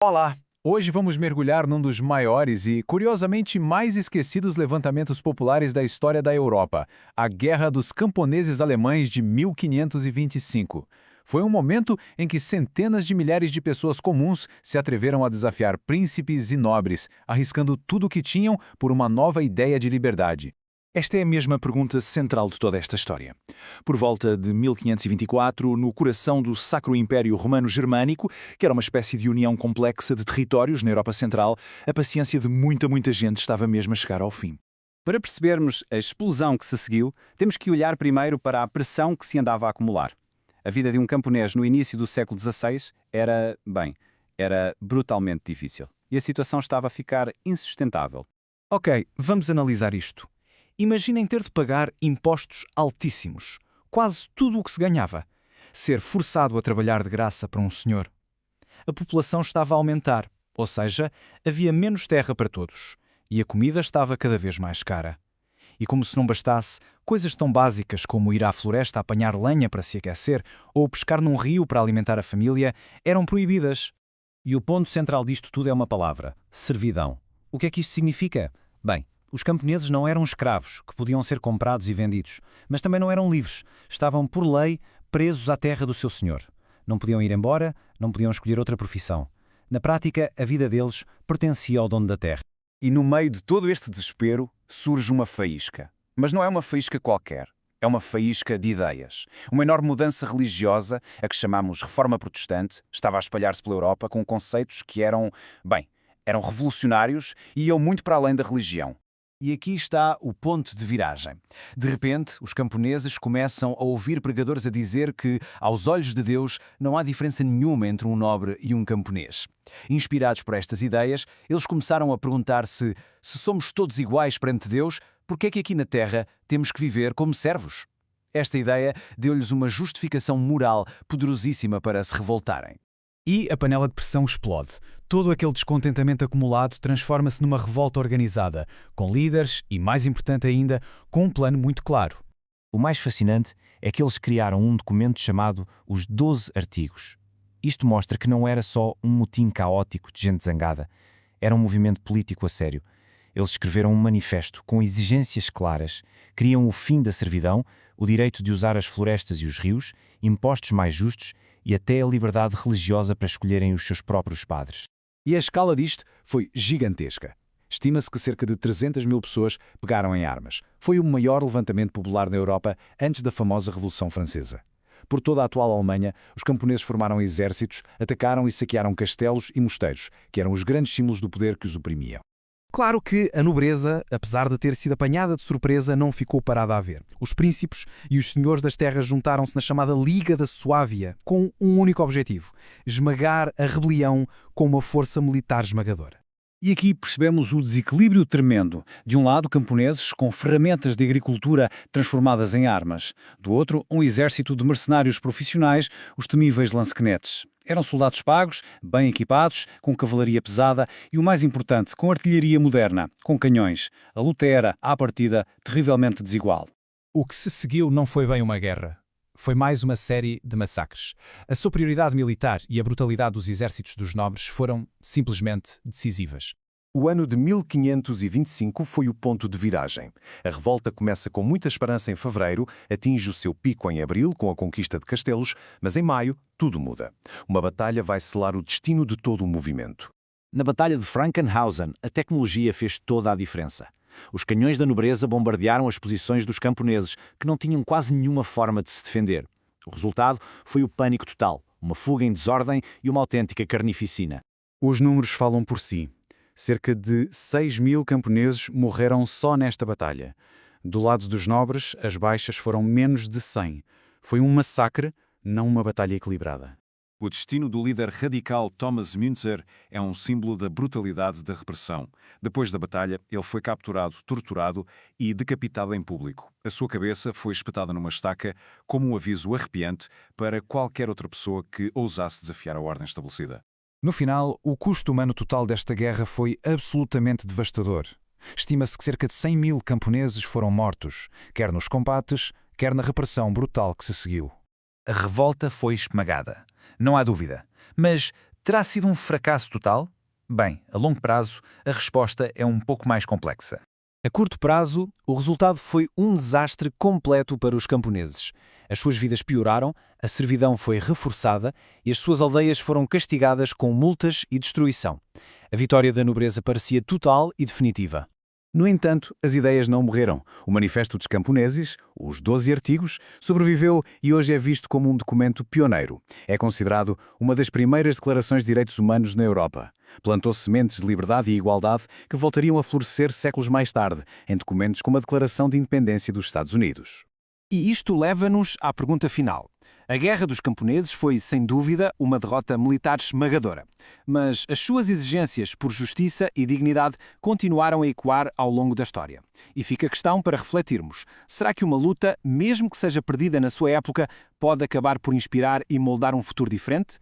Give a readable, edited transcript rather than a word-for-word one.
Olá! Hoje vamos mergulhar num dos maiores e, curiosamente, mais esquecidos levantamentos populares da história da Europa, a Guerra dos Camponeses Alemães de 1525. Foi um momento em que centenas de milhares de pessoas comuns se atreveram a desafiar príncipes e nobres, arriscando tudo o que tinham por uma nova ideia de liberdade. Esta é a mesma pergunta central de toda esta história. Por volta de 1524, no coração do Sacro Império Romano-Germânico, que era uma espécie de união complexa de territórios na Europa Central, a paciência de muita gente estava mesmo a chegar ao fim. Para percebermos a explosão que se seguiu, temos que olhar primeiro para a pressão que se andava a acumular. A vida de um camponês no início do século XVI era brutalmente difícil. E a situação estava a ficar insustentável. Ok, vamos analisar isto. Imaginem ter de pagar impostos altíssimos, quase tudo o que se ganhava. Ser forçado a trabalhar de graça para um senhor. A população estava a aumentar, ou seja, havia menos terra para todos. E a comida estava cada vez mais cara. E como se não bastasse, coisas tão básicas como ir à floresta apanhar lenha para se aquecer ou pescar num rio para alimentar a família eram proibidas. E o ponto central disto tudo é uma palavra: servidão. O que é que isto significa? Bem, os camponeses não eram escravos, que podiam ser comprados e vendidos, mas também não eram livres. Estavam, por lei, presos à terra do seu senhor. Não podiam ir embora, não podiam escolher outra profissão. Na prática, a vida deles pertencia ao dono da terra. E no meio de todo este desespero, surge uma faísca. Mas não é uma faísca qualquer. É uma faísca de ideias. Uma enorme mudança religiosa, a que chamamos Reforma Protestante, estava a espalhar-se pela Europa com conceitos que eram revolucionários e iam muito para além da religião. E aqui está o ponto de viragem. De repente, os camponeses começam a ouvir pregadores a dizer que, aos olhos de Deus, não há diferença nenhuma entre um nobre e um camponês. Inspirados por estas ideias, eles começaram a perguntar-se: se somos todos iguais perante Deus, por que é que aqui na Terra temos que viver como servos? Esta ideia deu-lhes uma justificação moral poderosíssima para se revoltarem. E a panela de pressão explode. Todo aquele descontentamento acumulado transforma-se numa revolta organizada, com líderes e, mais importante ainda, com um plano muito claro. O mais fascinante é que eles criaram um documento chamado os 12 Artigos. Isto mostra que não era só um motim caótico de gente zangada, era um movimento político a sério. Eles escreveram um manifesto com exigências claras, queriam o fim da servidão, o direito de usar as florestas e os rios, impostos mais justos e até a liberdade religiosa para escolherem os seus próprios padres. E a escala disto foi gigantesca. Estima-se que cerca de 300 mil pessoas pegaram em armas. Foi o maior levantamento popular na Europa antes da famosa Revolução Francesa. Por toda a atual Alemanha, os camponeses formaram exércitos, atacaram e saquearam castelos e mosteiros, que eram os grandes símbolos do poder que os oprimiam. Claro que a nobreza, apesar de ter sido apanhada de surpresa, não ficou parada a ver. Os príncipes e os senhores das terras juntaram-se na chamada Liga da Suábia, com um único objetivo: esmagar a rebelião com uma força militar esmagadora. E aqui percebemos o desequilíbrio tremendo. De um lado, camponeses com ferramentas de agricultura transformadas em armas. Do outro, um exército de mercenários profissionais, os temíveis lancequenetes. Eram soldados pagos, bem equipados, com cavalaria pesada e, o mais importante, com artilharia moderna, com canhões. A luta era, à partida, terrivelmente desigual. O que se seguiu não foi bem uma guerra. Foi mais uma série de massacres. A superioridade militar e a brutalidade dos exércitos dos nobres foram, simplesmente, decisivas. O ano de 1525 foi o ponto de viragem. A revolta começa com muita esperança em fevereiro, atinge o seu pico em abril com a conquista de castelos, mas em maio tudo muda. Uma batalha vai selar o destino de todo o movimento. Na Batalha de Frankenhausen, a tecnologia fez toda a diferença. Os canhões da nobreza bombardearam as posições dos camponeses, que não tinham quase nenhuma forma de se defender. O resultado foi o pânico total, uma fuga em desordem e uma autêntica carnificina. Os números falam por si. Cerca de 6 mil camponeses morreram só nesta batalha. Do lado dos nobres, as baixas foram menos de 100. Foi um massacre, não uma batalha equilibrada. O destino do líder radical Thomas Müntzer é um símbolo da brutalidade da repressão. Depois da batalha, ele foi capturado, torturado e decapitado em público. A sua cabeça foi espetada numa estaca como um aviso arrepiante para qualquer outra pessoa que ousasse desafiar a ordem estabelecida. No final, o custo humano total desta guerra foi absolutamente devastador. Estima-se que cerca de 100 mil camponeses foram mortos, quer nos combates, quer na repressão brutal que se seguiu. A revolta foi esmagada. Não há dúvida. Mas Terá sido um fracasso total? Bem, a longo prazo, a resposta é um pouco mais complexa. A curto prazo, o resultado foi um desastre completo para os camponeses. As suas vidas pioraram, a servidão foi reforçada e as suas aldeias foram castigadas com multas e destruição. A vitória da nobreza parecia total e definitiva. No entanto, as ideias não morreram. O Manifesto dos Camponeses, os 12 artigos, sobreviveu e hoje é visto como um documento pioneiro. É considerado uma das primeiras declarações de direitos humanos na Europa. Plantou sementes de liberdade e igualdade que voltariam a florescer séculos mais tarde, em documentos como a Declaração de Independência dos Estados Unidos. E isto leva-nos à pergunta final. A Guerra dos Camponeses foi, sem dúvida, uma derrota militar esmagadora. Mas as suas exigências por justiça e dignidade continuaram a ecoar ao longo da história. E fica a questão para refletirmos. Será que uma luta, mesmo que seja perdida na sua época, pode acabar por inspirar e moldar um futuro diferente?